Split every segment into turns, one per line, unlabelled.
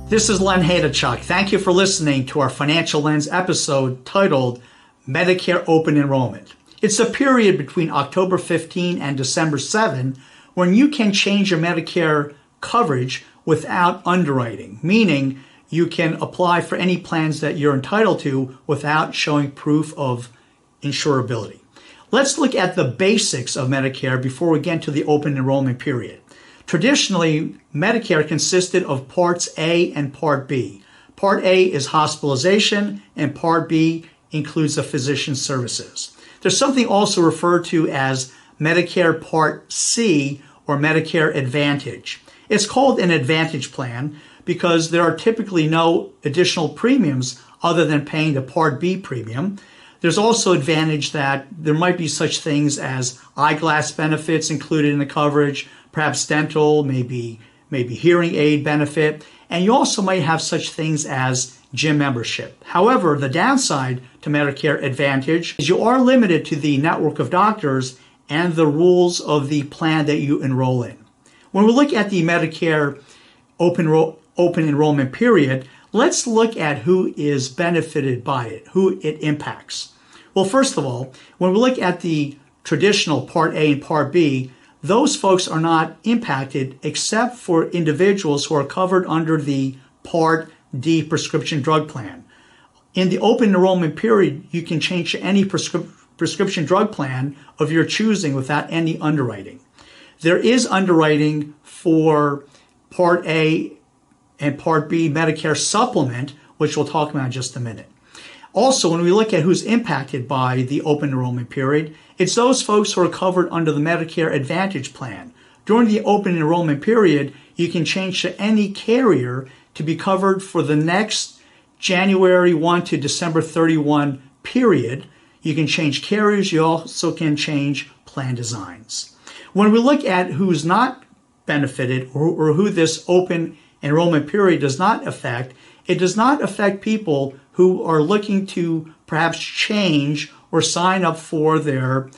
This is Len Haderchuk. Thank you for listening to our Financial Lens episode titled Medicare Open Enrollment. It's a period between October 15 and December 7 when you can change your Medicare coverage without underwriting, meaning you can apply for any plans that you're entitled to without showing proof of insurability. Let's look at the basics of Medicare before we get to the open enrollment period. Traditionally, Medicare consisted of Parts A and Part B. Part A is hospitalization, and Part B includes the physician services. There's something also referred to as Medicare Part C or Medicare Advantage. It's called an Advantage plan because there are typically no additional premiums other than paying the Part B premium. There's also advantage that there might be such things as eyeglass benefits included in the coverage, perhaps dental, maybe hearing aid benefit, and you also might have such things as gym membership. However, the downside to Medicare Advantage is you are limited to the network of doctors and the rules of the plan that you enroll in. When we look at the Medicare open enrollment period, let's look at who is benefited by it, who it impacts. Well, first of all, when we look at the traditional Part A and Part B, those folks are not impacted except for individuals who are covered under the Part D prescription drug plan. In the open enrollment period, you can change to any prescription drug plan of your choosing without any underwriting. There is underwriting for Part A and Part B Medicare supplement, which we'll talk about in just a minute. Also, when we look at who's impacted by the open enrollment period, it's those folks who are covered under the Medicare Advantage plan. During the open enrollment period, you can change to any carrier to be covered for the next January 1 to December 31 period. You can change carriers. You also can change plan designs. When we look at who's not benefited or who this open enrollment period does not affect, it does not affect people who are looking to perhaps change or sign up for their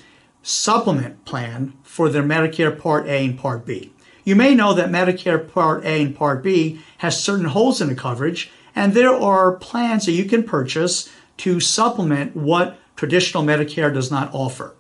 supplement plan for their Medicare Part A and Part B. You may know that Medicare Part A and Part B has certain holes in the coverage, and there are plans that you can purchase to supplement what traditional Medicare does not offer.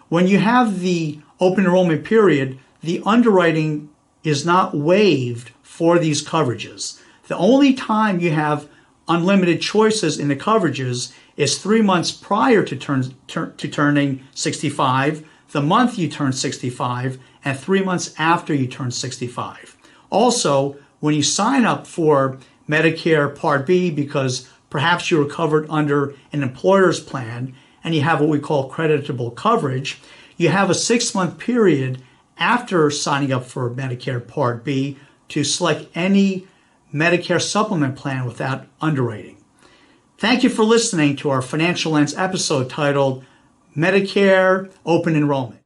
When you have the open enrollment period, the underwriting is not waived for these coverages. The only time you have unlimited choices in the coverages is 3 months prior to turning 65, the month you turn 65, and 3 months after you turn 65. Also, when you sign up for Medicare Part B because perhaps you were covered under an employer's plan and you have what we call creditable coverage, you have a 6-month period after signing up for Medicare Part B to select any Medicare supplement plan without underwriting. Thank you for listening to our Financial Lens episode titled Medicare Open Enrollment.